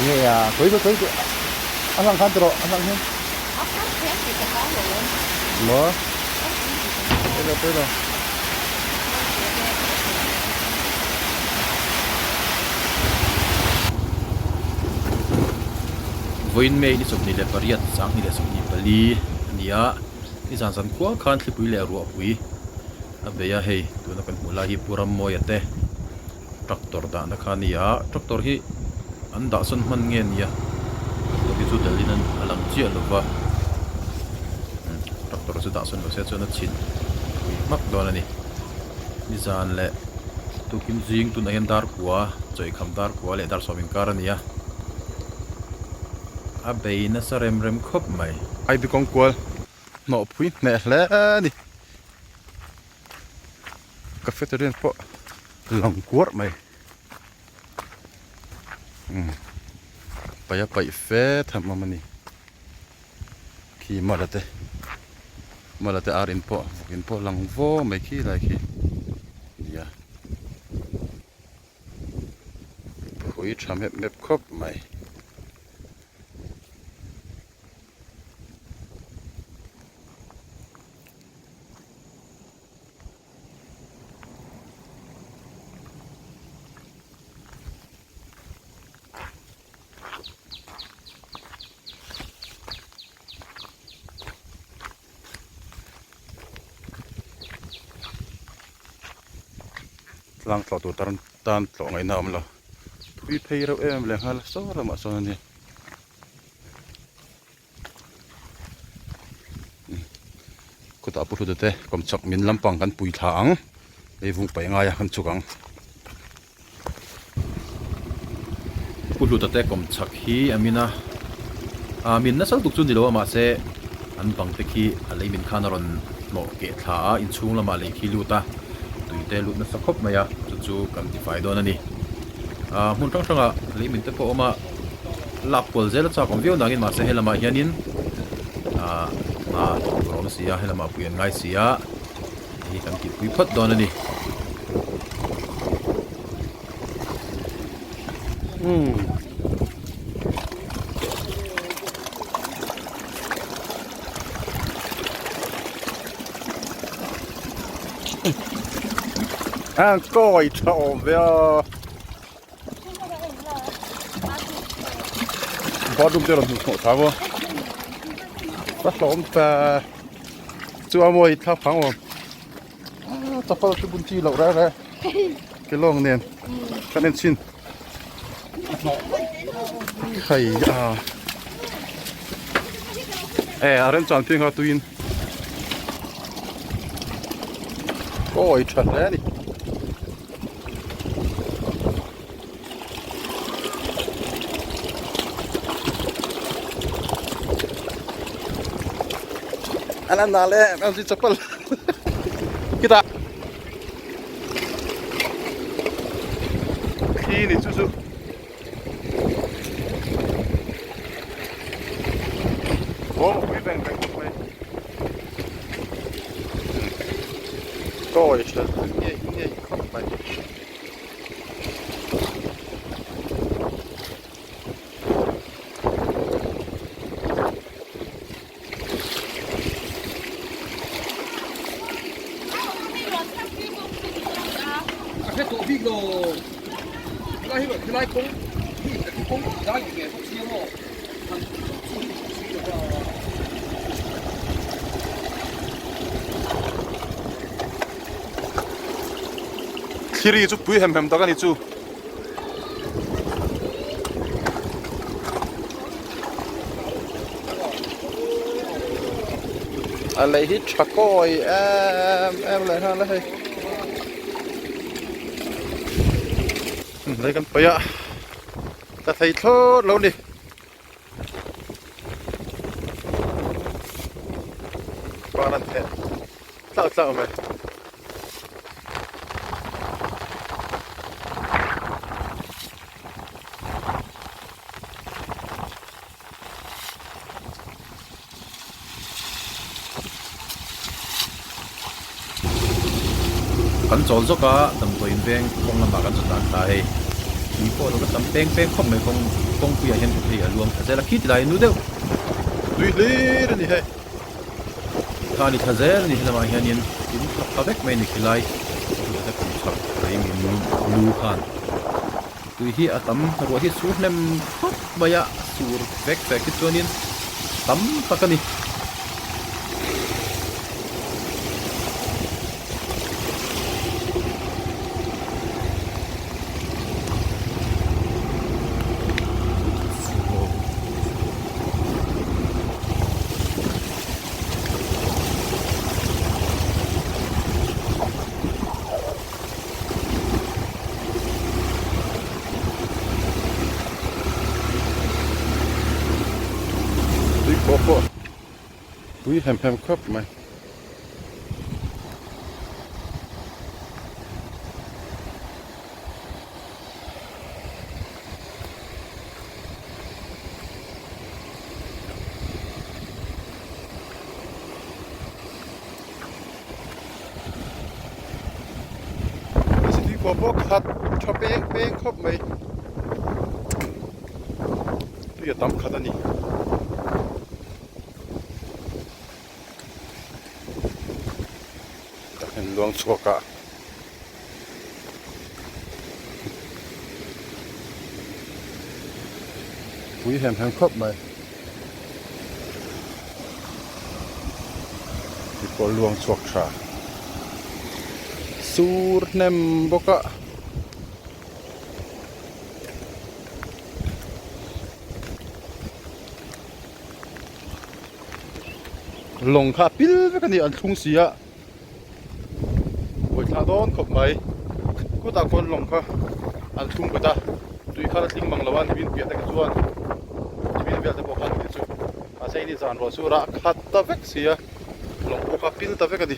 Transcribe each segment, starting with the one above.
nghe à tới ăn lăng khăn rồi ăn lăng hết ốc hấp khác thì sẽ có luôn. mở tới rồi voin me ni sop ni le pariat sang ni le sop ni pali nia ni san kwa khan thli pui le ru pui abeya hei tu na kan mula hi puram moyate tractor da na khania tractor hi anda son man nge nia to ki chu dalinan alam chi alova tractor chu da son lo se chu na chin mak don ani ni zan le tu kim jing tu na yan dar kwa choi kham dar kwa le dar somin kar ania abei na sarem rem khop mai ai bi kong kwal no pui ne le ni cafeteria po lòng cuốt mày bây giờ bảy phê thầm mà mình khi mà là te arin po lòng vô mày khi lại khi ya hủy chăm mép khóc mày lang tlo tu tan tlo ngai nam lo thui phei ro em le hal so ra ma so ni ko ta pu thu te kom chak min lampang kan pui thang ei vung pai nga ya kan chukang pu thu te kom chak hi amina min na sal tuk chun dilo ma se an bang te khi alei min khan ron mo ke tha in chung lama le khi lu ta te lut na sakhop maya chu kan ti fai don ani mun tang tanga li min te po oma lap pol zel cha kom view nangin ma se helama hianin rom sia helama puan ngai sia hi kan ti pui phat don ani coi trộm về có đúng chưa là một tháng không bắt lỏng và chưa mua tháp phẳng không tập vào cái bún chi lẩu ra cái lông nền cái nền xin hay à anh chọn phim hoạt tuyên coi chuẩn đấy đi anh nale em đi chapel kita ini susu oh quý bèn bèn quý coi chứ nghe khóc mày cái tổ vị đồ cái này cũng giá những cái không siêu mà Kiri chu pui hem ta ni chu lấy hít chakoi em lại ha lấy lấy con bây giờ ta thấy thốt lâu đi qua lần thế sao mày kan chol zoka tam to in veng kong lama kan chata ta hei มีพอเราก็ตำเป้งเป้งคมไม่คงคุยเห็นคุยรวมแต่ละคิดได้นู้เดียวดุยเลยนี่ให้ท่านี่ท่าเจนี่ที่เรามาเห็นยันกินทับเบ็กไม่นี่คือไรดูแต่ผมชอบไรมีลูขันดุยที่อาตั้มรัวที่สูดเนมทับใบยะสูดเบ็กคิดตัวนี้ตั้มตักกันนี่ Hvorfor? Ui, hem kop mig. Hvis vi går på kat, så bæng kop mig. Det er dam katten i. Luang suka quý hem khóc mày thì có luang suka sur nem boka long kha pil với cái này ăn thung xì á thà đón khop mai cú ta con lòng kha an thung bata tui kha tling mang lawan bin pia ta chuan bin bia ta bo kha ni chu a sei ni zan ro su ra khat ta vek sia long ko kha pil ta vek adi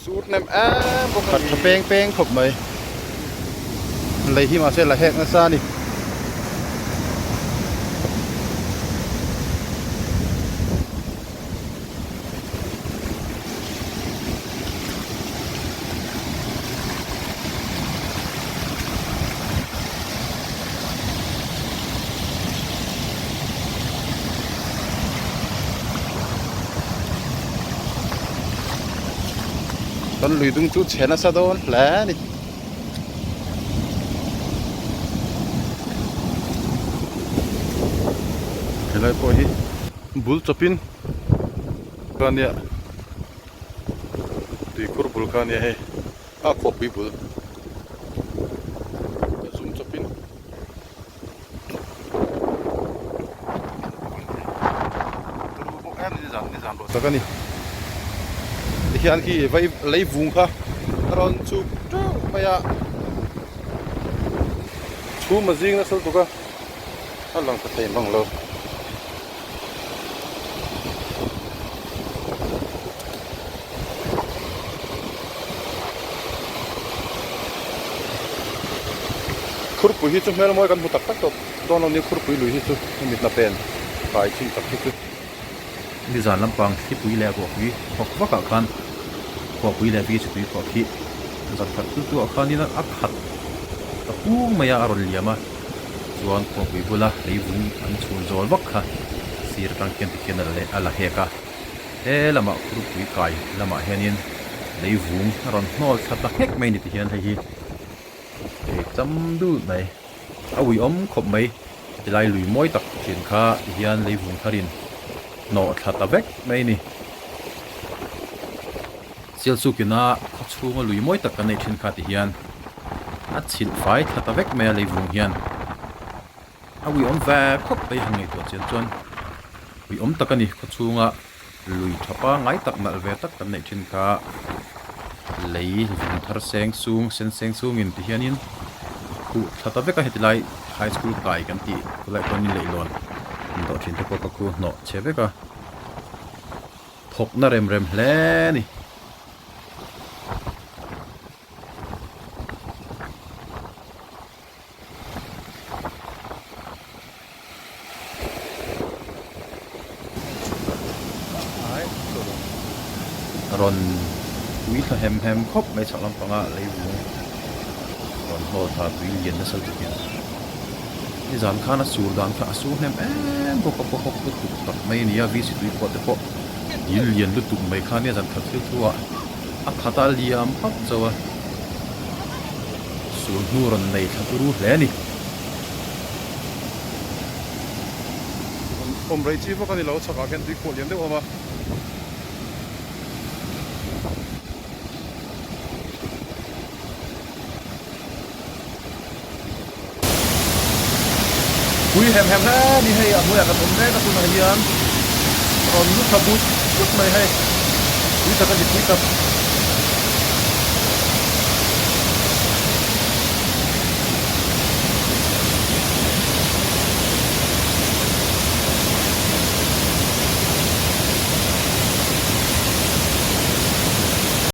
sut nem a bo kha peng khop mai lei hi ma se la hek na sa ni con lùi tung chút chén nó sao đâu lá đi cái này coi đi bul chopin con ya tùy kur bul con ya hay à copy bul zoom chopin tao cái này hiện khi vậy lấy vùng kha ron chụp mày à chú mà riêng nó sao tụi con nó lòng có thể bằng lâu khur pui hi chu mel moi kan mutak tak to don lo ni khur pui lui hi chu mit na pen pai chi tak chu đi dàn lắm bằng khi bùi lẹ của quý hoặc vác cả khăn của bùi lẹ vì sự của khi dàn thật tu khăn đi nó áp hạt tập buông mày à rồi liam à chuan của bùi bula lấy vùng ăn chuồn rồi vác ha xịt tăng kiên thì kiên là ala heka thế là mà khu bùi cài là mà hiện lấy vùng rồi nó thật là hết mấy thì hiện thấy để chăm đu này ui khop mấy thì lại lùi môi tập triển kha hiện lấy vùng kha nó thật là vét mấy nè siêu su kia na chú mà lùi môi tất cả này trên khát hiền ắt chịu phải thật là vét mấy lấy vùng hiền ui về khóc bay hàng ngày tuổi chiến chân ui tất cả này chú mà lùi thắp ba ngay tất mà về tất cả này trên khát lấy vùng thar sen sung in thì hiền in cụ thật là vét cái hết lại high school cái tí lại còn như lấy luôn đó trên thế có cụ nọ chế với cả thọc na rem lẽ nè ron tui tha hem hem khop mai chalam panga lei bu ron ho tha tui yen na sal tu kin ni zan khana sur dan kha asu hem em ko tu tak mai ni ya vi si tui ko te po yil yen lu tu mai kha ne zan kha thil thuwa a khata liam hak chawa sur nu ron nei tha tu ru hle niผมไรจีพวกกันนี่เราสักการที่ขวดเลี้ยงได้ออกมาคุยแฮมแฮมแท้นี่ให้อ่ะมวยกับผมแท้กับคุณนายยันตอนลุกขบุตรลุกไม่ให้คุยกับกันดิคุยกับ